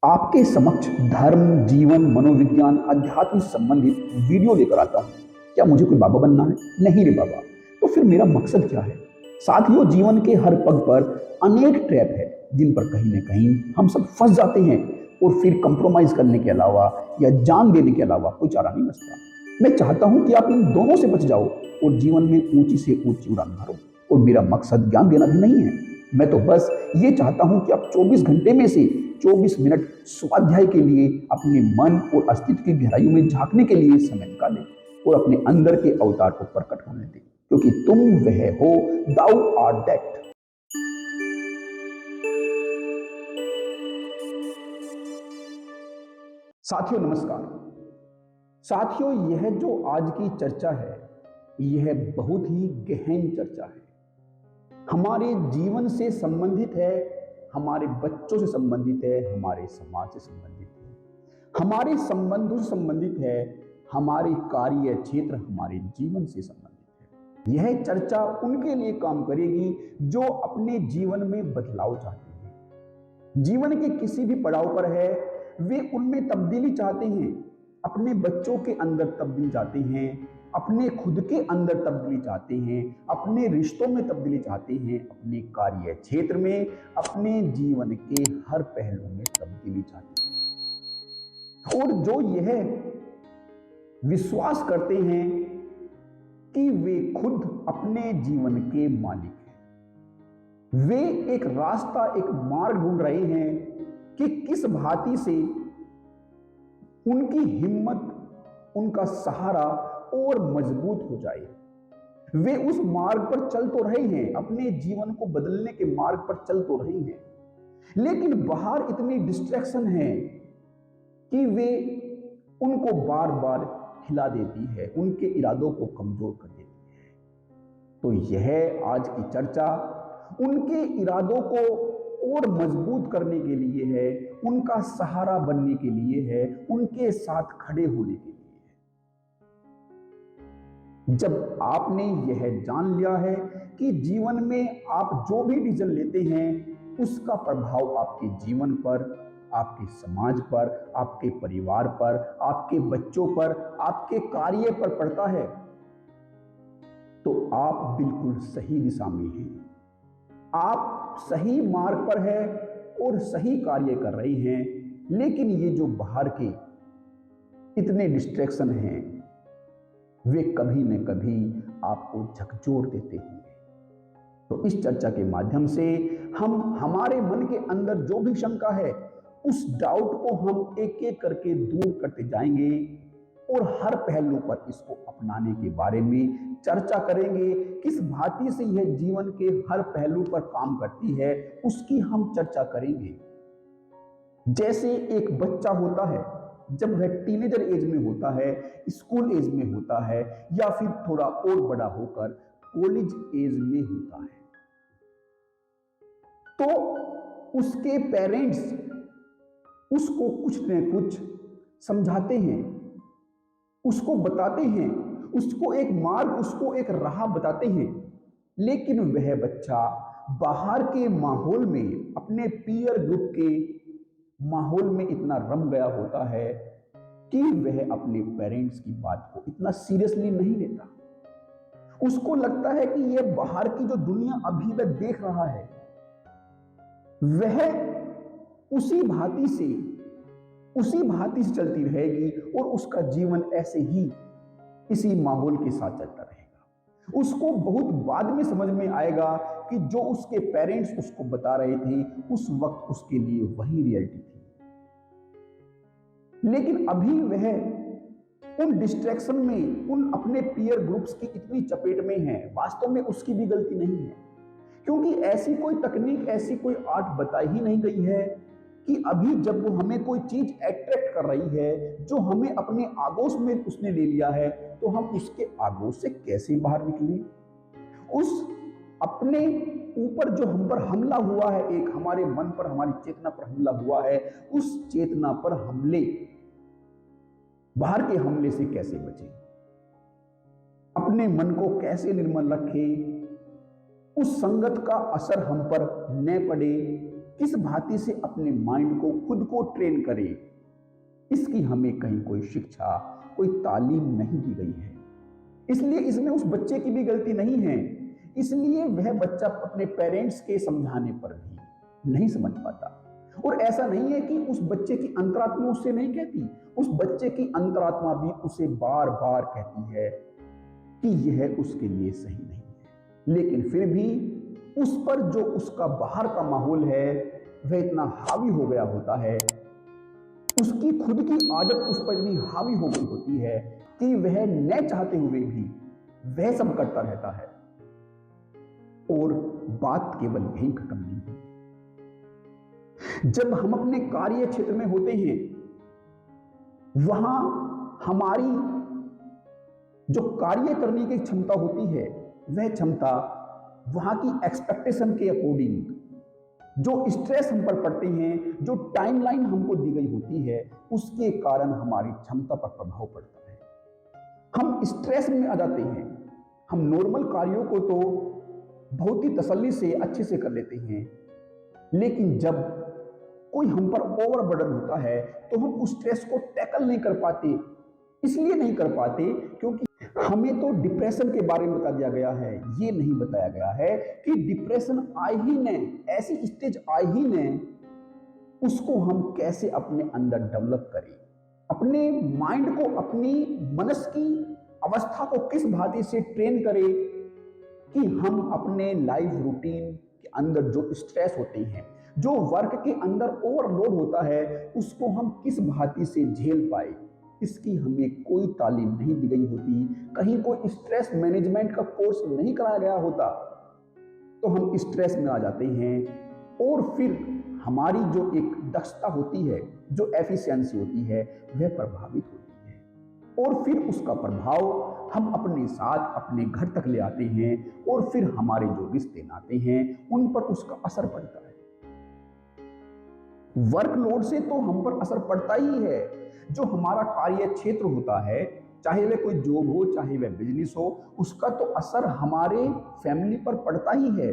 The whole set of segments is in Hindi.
आपके समक्ष धर्म, जीवन, मनोविज्ञान, अध्यात्म से संबंधित वीडियो लेकर आता हूँ। क्या मुझे कोई बाबा बनना है? नहीं रे बाबा। तो फिर मेरा मकसद क्या है? साथियों, जीवन के हर पग पर अनेक ट्रैप है, जिन पर कहीं न कहीं हम सब फँस जाते हैं और फिर कंप्रोमाइज़ करने के अलावा या जान देने के अलावा कोई चारा नहीं बचता। मैं चाहता हूँ कि आप इन दोनों से बच जाओ और जीवन में ऊँची से ऊँची उड़ान भरो। और मेरा मकसद ज्ञान देना भी नहीं है। मैं तो बस ये चाहता हूँ कि आप 24 घंटे में से 24 मिनट स्वाध्याय के लिए अपने मन और अस्तित्व की गहराइयों में झांकने के लिए समय निकालें और अपने अंदर के अवतार को प्रकट होने दें, क्योंकि तुम वह हो, दाउ आर दैट। साथियों नमस्कार। साथियों, यह जो आज की चर्चा है, यह बहुत ही गहन चर्चा है। हमारे जीवन से संबंधित है, हमारे बच्चों से संबंधित है, हमारे समाज से संबंधित है, हमारे संबंधों से संबंधित है, हमारे कार्य क्षेत्र, हमारे जीवन से संबंधित है। यह चर्चा उनके लिए काम करेगी जो अपने जीवन में बदलाव चाहते हैं, जीवन के किसी भी पड़ाव पर है, वे उनमें तब्दीली चाहते हैं, अपने बच्चों के अंदर तब्दीली चाहते हैं, अपने खुद के अंदर तब्दीली चाहते हैं, अपने रिश्तों में तब्दीली चाहते हैं, अपने कार्य क्षेत्र में, अपने जीवन के हर पहलू में तब्दीली चाहते हैं। और जो यह विश्वास करते हैं कि वे खुद अपने जीवन के मालिक हैं, वे एक रास्ता, एक मार्ग ढूंढ रहे हैं कि किस भांति से उनकी हिम्मत, उनका सहारा और मजबूत हो जाए। वे उस मार्ग पर चल तो रहे हैं, अपने जीवन को बदलने के मार्ग पर चल तो रहे हैं, लेकिन बाहर इतनी डिस्ट्रैक्शन है कि वे उनको बार बार हिला देती है, उनके इरादों को कमजोर कर देती है। तो यह आज की चर्चा उनके इरादों को और मजबूत करने के लिए है, उनका सहारा बनने के लिए है, उनके साथ खड़े होने के लिए है। जब आपने यह जान लिया है कि जीवन में आप जो भी डिसीजन लेते हैं, उसका प्रभाव आपके जीवन पर, आपके समाज पर, आपके परिवार पर, आपके बच्चों पर, आपके कार्य पर पड़ता है, तो आप बिल्कुल सही दिशा में हैं। आप सही मार्ग पर हैं और सही कार्य कर रहे हैं, लेकिन ये जो बाहर के इतने डिस्ट्रैक्शन हैं, वे कभी न कभी आपको झकझोर देते होंगे। तो इस चर्चा के माध्यम से हम हमारे मन के अंदर जो भी शंका है, उस डाउट को हम एक एक करके दूर करते जाएंगे और हर पहलू पर इसको अपनाने के बारे में चर्चा करेंगे। किस भांति से यह जीवन के हर पहलू पर काम करती है, उसकी हम चर्चा करेंगे। जैसे एक बच्चा होता है, जब वह टीनेजर एज में होता है, स्कूल एज में होता है, या फिर थोड़ा और बड़ा होकर कॉलेज एज में होता है, तो उसके पेरेंट्स उसको कुछ न कुछ समझाते हैं, उसको बताते हैं, उसको एक मार्ग, उसको एक राह बताते हैं, लेकिन वह बच्चा बाहर के माहौल में, अपने पीयर ग्रुप के माहौल में इतना रम गया होता है कि वह अपने पेरेंट्स की बात को इतना सीरियसली नहीं लेता। उसको लगता है कि यह बाहर की जो दुनिया अभी वह देख रहा है, वह उसी भांति से चलती रहेगी और उसका जीवन ऐसे ही इसी माहौल के साथ चलता रहेगा। उसको बहुत बाद में समझ में आएगा कि जो उसके पेरेंट्स उसको बता रहे थे, उस वक्त उसके लिए वही रियलिटी थी। लेकिन अभी वह उन डिस्ट्रैक्शन में, उन अपने पीयर ग्रुप्स की इतनी चपेट में है, वास्तव में उसकी भी गलती नहीं है, क्योंकि ऐसी कोई तकनीक, ऐसी कोई आर्ट बताई ही नहीं गई है कि अभी जब वो हमें कोई चीज अट्रैक्ट कर रही है, जो हमें अपने आगोश में उसने ले लिया है, तो हम उसके आगोश से कैसे बाहर निकले। उस अपने ऊपर जो हम पर हमला हुआ है, एक हमारे मन पर, हमारी चेतना पर हमला हुआ है, उस चेतना पर हमले, बाहर के हमले से कैसे बचें, अपने मन को कैसे निर्मल रखें, उस संगत का असर हम पर न पड़े, किस भांति से अपने माइंड को खुद को ट्रेन करे, इसकी हमें कहीं कोई शिक्षा, कोई तालीम नहीं दी गई है। इसलिए इसमें उस बच्चे की भी गलती नहीं है, इसलिए वह बच्चा अपने पेरेंट्स के समझाने पर भी नहीं समझ पाता। और ऐसा नहीं है कि उस बच्चे की अंतरात्मा उससे नहीं कहती, उस बच्चे की अंतरात्मा भी उसे बार बार कहती है कि यह उसके लिए सही नहीं है, लेकिन फिर भी उस पर जो उसका बाहर का माहौल है वह इतना हावी हो गया होता है, उसकी खुद की आदत उस पर इतनी हावी हो गई होती है कि वह न चाहते हुए भी वह सब करता रहता है। और बात केवल यही खत्म नहीं होती। जब हम अपने कार्य क्षेत्र में होते हैं, वहां हमारी जो कार्य करने की क्षमता होती है, वह क्षमता वहां की एक्सपेक्टेशन के अकॉर्डिंग, जो स्ट्रेस हम पर पड़ते हैं, जो टाइमलाइन हमको दी गई होती है, उसके कारण हमारी क्षमता पर प्रभाव पड़ता है। हम स्ट्रेस में आ जाते हैं। हम नॉर्मल कार्यों को तो बहुत ही तसल्ली से अच्छे से कर लेते हैं, लेकिन जब कोई हम पर ओवरबर्डन होता है तो हम उस स्ट्रेस को टैकल नहीं कर पाते। इसलिए नहीं कर पाते क्योंकि हमें तो डिप्रेशन के बारे में बता दिया गया है, ये नहीं बताया गया है कि डिप्रेशन आए ही न, ऐसी स्टेज आए ही न, उसको हम कैसे अपने अंदर डेवलप करें, अपने माइंड को, अपनी मनस की अवस्था को किस भांति से ट्रेन करें कि हम अपने लाइफ रूटीन के अंदर जो स्ट्रेस होते हैं, जो वर्क के अंदर ओवरलोड होता है, उसको हम किस भांति से झेल पाए, इसकी हमें कोई तालीम नहीं दी गई होती। कहीं कोई स्ट्रेस मैनेजमेंट का कोर्स नहीं कराया गया होता, तो हम स्ट्रेस में आ जाते हैं और फिर हमारी जो एक दक्षता होती है, जो एफिशिएंसी होती है, वह प्रभावित होती है। और फिर उसका प्रभाव हम अपने साथ अपने घर तक ले आते हैं और फिर हमारे जो रिश्ते नाते हैं उन पर उसका असर पड़ता है। वर्कलोड से तो हम पर असर पड़ता ही है। जो हमारा कार्य क्षेत्र होता है, चाहे वह कोई जॉब हो, चाहे वह बिजनेस हो, उसका तो असर हमारे फैमिली पर पड़ता ही है।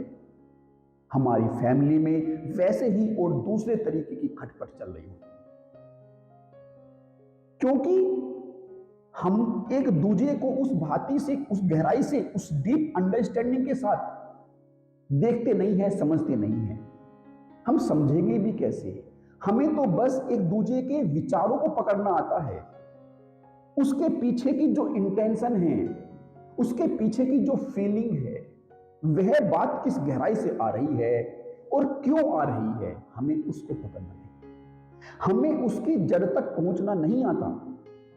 हमारी फैमिली में वैसे ही और दूसरे तरीके की खटपट चल रही होती है, क्योंकि हम एक दूसरे को उस भांति से, उस गहराई से, उस डीप अंडरस्टैंडिंग के साथ देखते नहीं है, समझते नहीं है। हम समझेंगे भी कैसे? हमें तो बस एक दूसरे के विचारों को पकड़ना आता है, उसके पीछे की जो इंटेंशन है, उसके पीछे की जो फीलिंग है, वह बात किस गहराई से आ रही है और क्यों आ रही है, हमें उसको पकड़ना है। हमें उसकी जड़ तक पहुंचना नहीं आता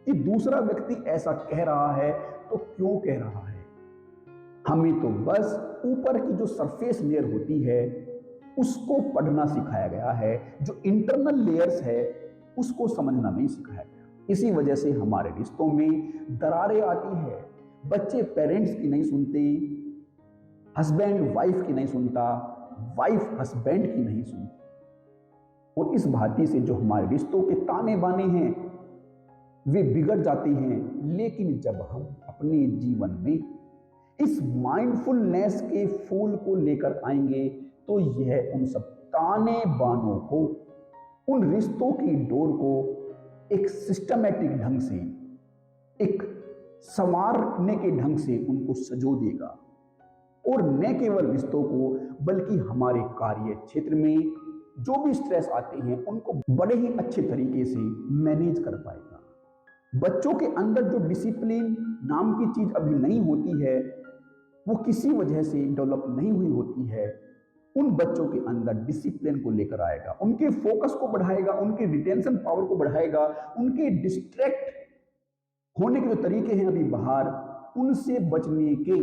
कि दूसरा व्यक्ति ऐसा कह रहा है तो क्यों कह रहा है। हमें तो बस ऊपर की जो सरफेस लेयर होती है उसको पढ़ना सिखाया गया है, जो इंटरनल लेयर्स है उसको समझना नहीं सिखाया गया। इसी वजह से हमारे रिश्तों में दरारें आती है। बच्चे पेरेंट्स की नहीं सुनते, हस्बैंड वाइफ की नहीं सुनता, वाइफ हस्बैंड की नहीं सुनती, और इस भांति से जो हमारे रिश्तों के ताने बाने हैं वे बिगड़ जाते हैं। लेकिन जब हम अपने जीवन में इस माइंडफुलनेस के फूल को लेकर आएंगे तो यह उन सब ताने बानों को, उन रिश्तों की डोर को एक सिस्टमैटिक ढंग से, एक संवारने के ढंग से उनको सजो देगा। और न केवल रिश्तों को बल्कि हमारे कार्य क्षेत्र में जो भी स्ट्रेस आते हैं उनको बड़े ही अच्छे तरीके से मैनेज कर पाएगा। बच्चों के अंदर जो डिसिप्लिन नाम की चीज अभी नहीं होती है, वो किसी वजह से डेवलप नहीं हुई होती है, उन बच्चों के अंदर डिसिप्लिन को लेकर आएगा, उनके फोकस को बढ़ाएगा, उनके रिटेंशन पावर को बढ़ाएगा, उनके डिस्ट्रैक्ट होने के जो तरीके हैं अभी बाहर, उनसे बचने के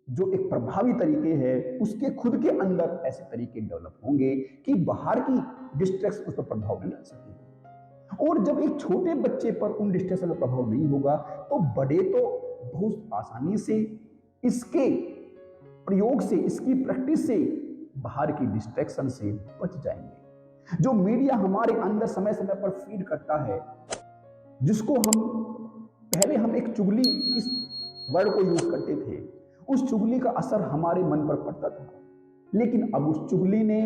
जो एक प्रभावी तरीके हैं, उसके खुद के अंदर ऐसे तरीके डेवलप होंगे कि बाहर की डिस्ट्रैक्शन उस पर प्रभाव नहीं डाल सकेगी। और जब एक छोटे बच्चे पर उन डिस्ट्रैक्शन का प्रभाव नहीं होगा तो बड़े तो बहुत आसानी से इसके प्रयोग से, इसकी प्रैक्टिस से बाहर की डिस्ट्रैक्शन से बच जाएंगे। जो मीडिया हमारे अंदर समय समय पर फीड करता है, जिसको पहले हम एक चुगली इस वर्ड को यूज करते थे, उस चुगली का असर हमारे मन पर पड़ता था, लेकिन अब उस चुगली ने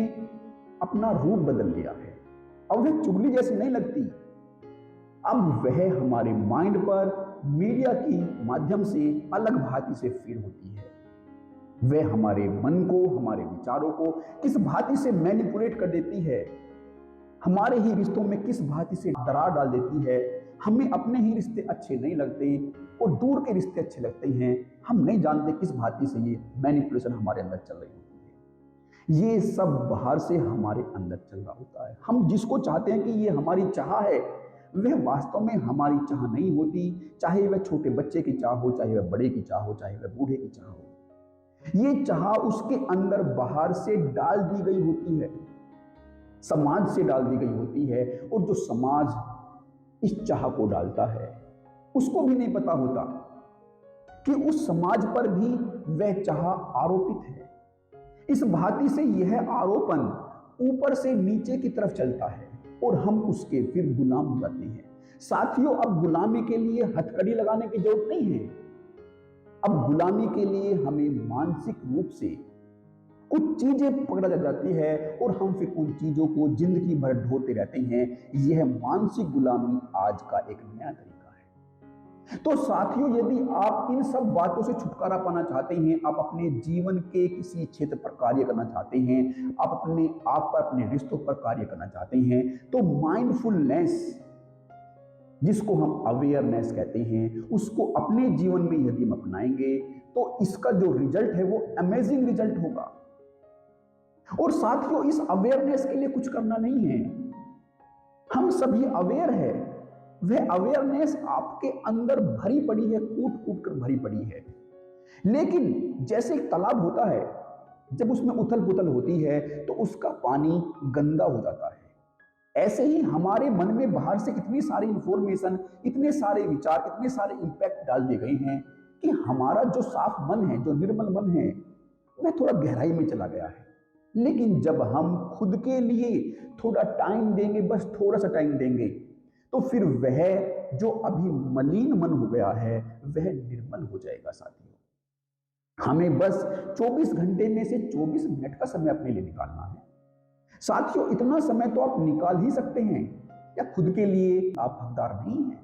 अपना रूप बदल लिया है। अब वह चुगली जैसी नहीं लगती, अब वह हमारे माइंड पर मीडिया की माध्यम से अलग भांति से फीड होती है। वह हमारे मन को, हमारे विचारों को किस भांति से मैनिपुलेट कर देती है, हमारे ही रिश्तों में किस भांति से दरार डाल देती है। हमें अपने ही रिश्ते अच्छे नहीं लगते और दूर के रिश्ते अच्छे लगते हैं। हम नहीं जानते किस भांति से ये मैनिपुलेशन हमारे अंदर चल रही होती है। ये सब बाहर से हमारे अंदर चल रहा होता है। हम जिसको चाहते हैं कि ये हमारी चाह है, वह वास्तव में हमारी चाह नहीं होती। चाहे वह छोटे बच्चे की चाह हो, चाहे वह बड़े की चाह हो, चाहे वह बूढ़े की चाह हो, ये चाह उसके अंदर बाहर से डाल दी गई होती है, समाज से डाल दी गई होती है। और जो समाज इस चाह को डालता है, उसको भी नहीं पता होता कि उस समाज पर भी वह चाह आरोपित है। इस भांति से यह आरोपण ऊपर से नीचे की तरफ चलता है और हम उसके फिर गुलाम हो जाते हैं। साथियों, अब गुलामी के लिए हथकड़ी लगाने की जरूरत नहीं है। अब गुलामी के लिए हमें मानसिक रूप से कुछ चीजें पकड़ा जाती है और हम फिर उन चीजों को जिंदगी भर ढोते रहते हैं। यह मानसिक गुलामी आज का एक नया तरीका है। तो साथियों, यदि आप इन सब बातों से छुटकारा पाना चाहते हैं, आप अपने जीवन के किसी क्षेत्र पर कार्य करना चाहते हैं, आप अपने आप पर, अपने रिश्तों पर कार्य करना चाहते हैं, तो माइंडफुलनेस, जिसको हम अवेयरनेस कहते हैं, उसको अपने जीवन में यदि हम अपनाएंगे तो इसका जो रिजल्ट है वो अमेजिंग रिजल्ट होगा। और साथियों, इस अवेयरनेस के लिए कुछ करना नहीं है, हम सभी अवेयर है। वह अवेयरनेस आपके अंदर भरी पड़ी है, कूट कूट कर भरी पड़ी है। लेकिन जैसे एक तालाब होता है, जब उसमें उथल पुथल होती है तो उसका पानी गंदा हो जाता है। ऐसे ही हमारे मन में बाहर से इतनी सारी इंफॉर्मेशन, इतने सारे विचार, इतने सारे इंपैक्ट डाल दिए गए हैं कि हमारा जो साफ मन है, जो निर्मल मन है, वह थोड़ा गहराई में चला गया है। लेकिन जब हम खुद के लिए थोड़ा टाइम देंगे, बस थोड़ा सा टाइम देंगे, तो फिर वह जो अभी मलिन मन हो गया है वह निर्मल हो जाएगा। साथियों, हमें बस 24 घंटे में से 24 मिनट का समय अपने लिए निकालना है। साथियों, इतना समय तो आप निकाल ही सकते हैं, या खुद के लिए आप हकदार नहीं हैं?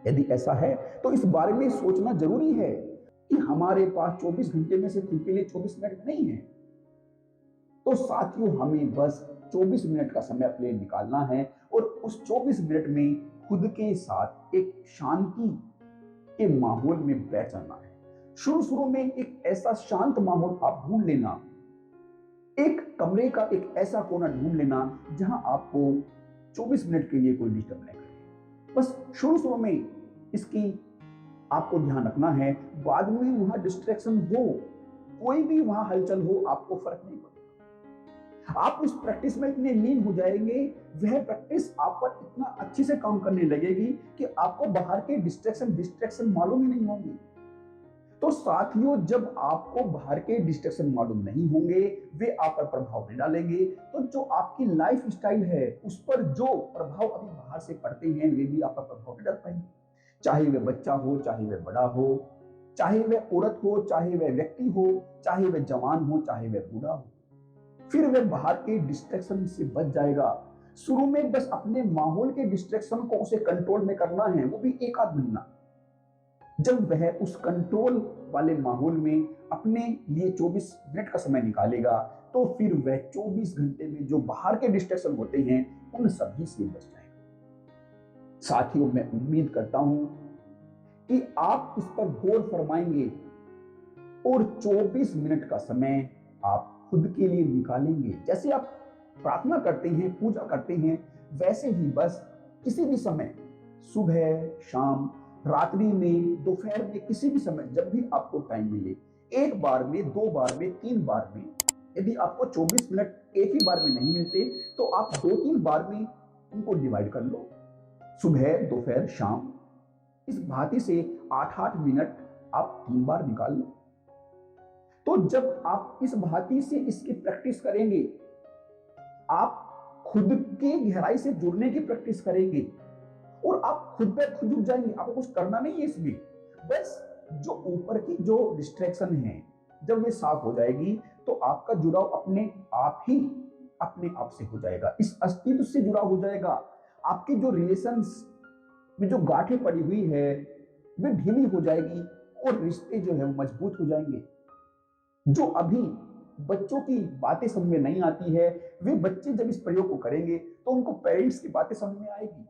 यदि ऐसा है तो इस बारे में सोचना जरूरी है कि हमारे पास 24 घंटे में से खुद के लिए 24 मिनट नहीं है। तो साथियों, हमें बस 24 मिनट का समय अपने लिए निकालना है और उस 24 मिनट में खुद के साथ एक शांति के माहौल में बैठ जाना है। शुरू में एक ऐसा शांत माहौल आप ढूंढ लेना, एक कमरे का एक ऐसा कोना ढूंढ लेना जहां आपको 24 मिनट के लिए कोई डिस्टर्ब नहीं करे। बस शुरू में इसकी आपको ध्यान रखना है। बाद में वहां डिस्ट्रैक्शन हो, कोई भी वहां हलचल हो, आपको फर्क नहीं पड़ेगा। आप उस प्रैक्टिस में इतने लीन हो जाएंगे, वह प्रैक्टिस आप पर इतना अच्छे से काम करने लगेगी कि आपको बाहर के डिस्ट्रैक्शन मालूम ही नहीं होंगे। तो साथियों, जब आपको बाहर के डिस्ट्रैक्शन मालूम नहीं होंगे, वे आप पर प्रभाव नहीं डालेंगे, तो जो आपकी लाइफ स्टाइल है उस पर जो प्रभाव अभी बाहर से पड़ते हैं, वे भी आप पर प्रभाव नहीं डाल पाएंगे। चाहे वह बच्चा हो, चाहे वह बड़ा हो, चाहे वह औरत हो, चाहे वह व्यक्ति हो, चाहे वह जवान हो, चाहे वह बूढ़ा हो, फिर वह बाहर के डिस्ट्रैक्शन से बच जाएगा। शुरू में बस अपने माहौल के डिस्ट्रैक्शन को उसे कंट्रोल में करना है, वो भी एक आध महीना। जब वह उस कंट्रोल वाले माहौल में अपने लिए 24 मिनट का समय निकालेगा, तो फिर वह 24 घंटे में जो बाहर के डिस्ट्रैक्शन होते हैं उन सभी से बच जाएगा। साथियों, मैं उम्मीद करता हूं कि आप इस पर गौर फरमाएंगे और 24 मिनट का समय आप खुद के लिए निकालेंगे। जैसे आप प्रार्थना करते हैं, पूजा करते हैं, वैसे ही बस किसी भी समय, सुबह, शाम, रात्रि में, दोपहर में, किसी भी समय, जब भी आपको टाइम मिले, एक बार में, 2 बार में, 3 बार में, यदि आपको 24 मिनट एक ही बार में नहीं मिलते तो आप 2-3 बार में उनको डिवाइड कर लो। सुबह, दोपहर, शाम, इस भांति से 8-8 मिनट आप 3 बार निकाल लो। तो जब आप इस भांति से इसकी प्रैक्टिस करेंगे, आप खुद के गहराई से जुड़ने की प्रैक्टिस करेंगे और आप खुद पे खुद जुड़ जाएंगे। आपको कुछ करना नहीं है इसमें, बस जो ऊपर की जो डिस्ट्रैक्शन है, जब वे साफ हो जाएगी तो आपका जुड़ाव अपने आप ही अपने आप से हो जाएगा, इस अस्तित्व से जुड़ा हो जाएगा। आपके जो रिलेशंस में जो गांठें पड़ी हुई है वे ढीली हो जाएगी और रिश्ते जो है वो मजबूत हो जाएंगे। जो अभी बच्चों की बातें समझ में नहीं आती है, वे बच्चे जब इस प्रयोग को करेंगे तो उनको पेरेंट्स की बातें समझ में आएगी,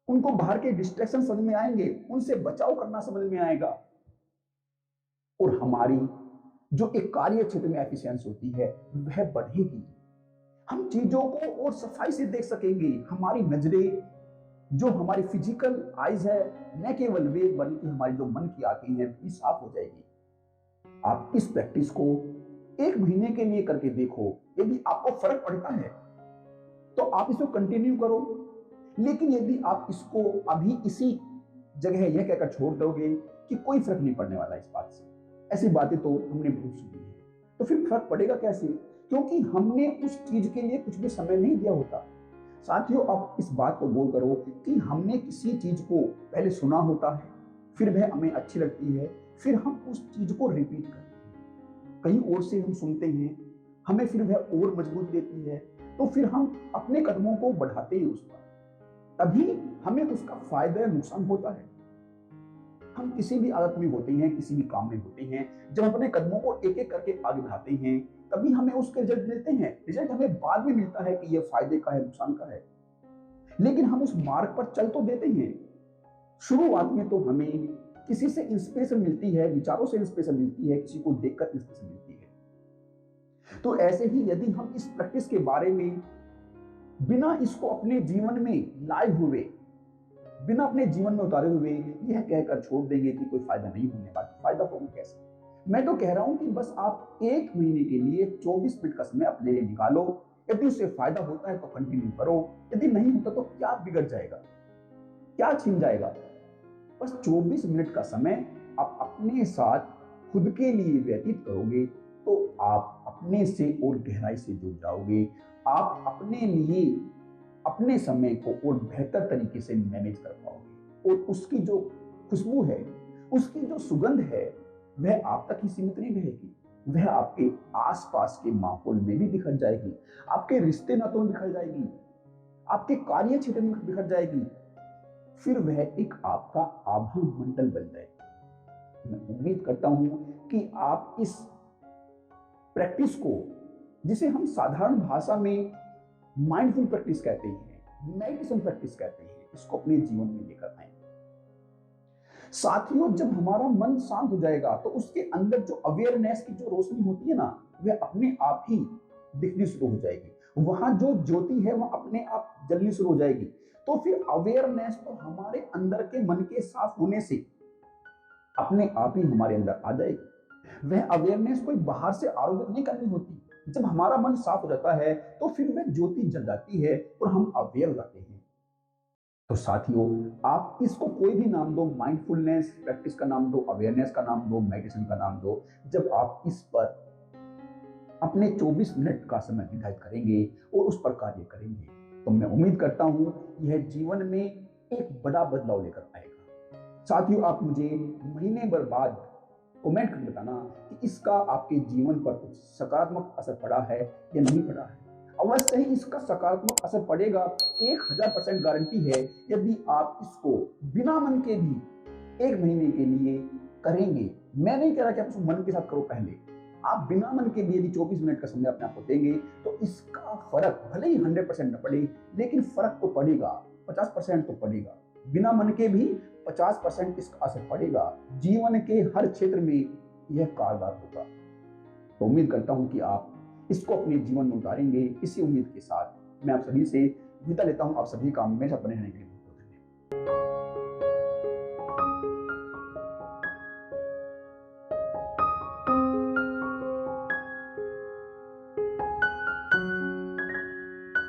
उनको बाहर के डिस्ट्रैक्शन समझ में आएंगे, उनसे बचाव करना समझ में आएगा। और हमारी जो एक कार्य क्षेत्र में एफिशिएंसी होती है वह बढ़ेगी। हम चीजों को और सफाई से देख सकेंगे। हमारी नजरें, जो हमारी फिजिकल आईज है, न केवल वे बल्कि हमारी जो मन की आंखें हैं भी साफ हो जाएगी। आप इस प्रैक्टिस को 1 महीने के लिए करके देखो। यदि आपको फर्क पड़ता है तो आप इसको कंटिन्यू करो, लेकिन यदि आप इसको अभी इसी जगह यह कहकर छोड़ दोगे कि कोई फर्क नहीं पड़ने वाला इस बात से, ऐसी बातें तो हमने बहुत सुनी है, तो फिर फर्क पड़ेगा कैसे? क्योंकि हमने उस चीज के लिए कुछ भी समय नहीं दिया होता। साथियों, आप इस बात को गौर करो कि हमने किसी चीज को पहले सुना होता है, फिर वह हमें अच्छी लगती है, फिर हम उस चीज को रिपीट करते हैं। कहीं और से हम सुनते हैं, हमें फिर वह और मजबूत देती है, तो फिर हम अपने कदमों को बढ़ाते हैं उस पर, तभी हमें उसका फायदा या नुकसान होता है। हम किसी भी आदत में होते हैं, किसी भी काम में होते हैं, जब हम अपने कदमों को एक एक करके आगे बढ़ाते हैं तभी हमें उसके रिजल्ट मिलते हैं। रिजल्ट हमें बाद में मिलता है कि यह फायदे का है, नुकसान का है, लेकिन हम उस मार्ग पर चल तो देते हैं। शुरुआत में तो हमें किसी से इंस्पिरेशन मिलती है, विचारों से इंस्पिरेशन मिलती है, किसी को देखकर इंस्पिरेशन मिलती है। तो ऐसे ही यदि हम इस प्रैक्टिस के बारे में बिना इसको अपने जीवन में लाए हुए, बिना अपने जीवन में उतारे हुए यह कहकर छोड़ देंगे कि कोई फायदा नहीं होने वाला, फायदा होगा कैसे? मैं तो कह रहा हूं कि बस आप 1 महीने के लिए 24 मिनट का समय अपने लिए निकालो। यदि उससे फायदा होता है तो कंटिन्यू करो, यदि नहीं होता तो क्या बिगड़ जाएगा, क्या छिन जाएगा? बस 24 मिनट का समय आप अपने साथ खुद के लिए व्यतीत करोगे तो आप अपने से और गहराई से जुड़ जाओगे। आप अपने लिए अपने समय को और बेहतर तरीके से मैनेज कर पाओगे और उसकी जो खुशबू है, उसकी जो सुगंध है, वह आप तक ही सीमित नहीं रहेगी, वह आपके आसपास के माहौल में भी बिखर जाएगी, आपके रिश्ते नातों में बिखर जाएगी, आपके कार्य क्षेत्र में बिखर जाएगी, फिर वह एक आपका आभा मंडल बन जाएगी। मैं उम्मीद करता हूं कि आप इस प्रैक्टिस को, जिसे हम साधारण भाषा में माइंडफुल प्रैक्टिस कहते हैं, मेडिटेशन प्रैक्टिस कहते हैं, इसको अपने जीवन में लेकर आए। साथियों, जब हमारा मन शांत हो जाएगा तो उसके अंदर जो अवेयरनेस की जो रोशनी होती है ना, वह अपने आप ही दिखनी शुरू हो जाएगी। वहां जो ज्योति है वह अपने आप जलनी शुरू हो जाएगी। तो फिर अवेयरनेस तो हमारे अंदर के मन के साफ होने से अपने आप ही हमारे अंदर आ जाएगी। वह अवेयरनेस कोई बाहर से आरोपित नहीं करनी होती। जब हमारा मन साफ हो जाता है तो फिर वह ज्योति जल जाती है और हम अवेयर हो जाते हैं। तो साथियों, आप इसको कोई भी नाम दो, माइंडफुलनेस प्रैक्टिस का नाम दो, अवेयरनेस का नाम दो, मेडिटेशन का नाम दो, जब आप इस पर अपने 24 मिनट का समय निर्धारित करेंगे और उस पर कार्य करेंगे तो मैं उम्मीद करता हूं यह जीवन में एक बड़ा बदलाव लेकर आएगा। साथियों, आप मुझे महीने भर बाद कमेंट करके बताना कि इसका आपके जीवन पर कुछ सकारात्मक असर पड़ा है या नहीं पड़ा है। अवश्य ही इसका सकारात्मक असर पड़ेगा, 1000% गारंटी है। यदि आप इसको बिना मन के भी 1 महीने के लिए करेंगे, मैं नहीं कह रहा कि आप उसको मन के साथ करो, पहले आप बिना मन के लिए यदि 24 मिनट का समय अपने आप को देंगे तो इसका फर्क भले ही 100% न पड़े, लेकिन फर्क तो पड़ेगा, 50% तो पड़ेगा। बिना मन के भी 50% इसका असर पड़ेगा। जीवन के हर क्षेत्र में यह कारगर होगा। तो उम्मीद करता हूं कि आप इसको अपने जीवन में उतारेंगे। इसी उम्मीद के साथ मैं आप सभी से विदा लेता हूं। आप सभी का हमेशा बने रहने के लिए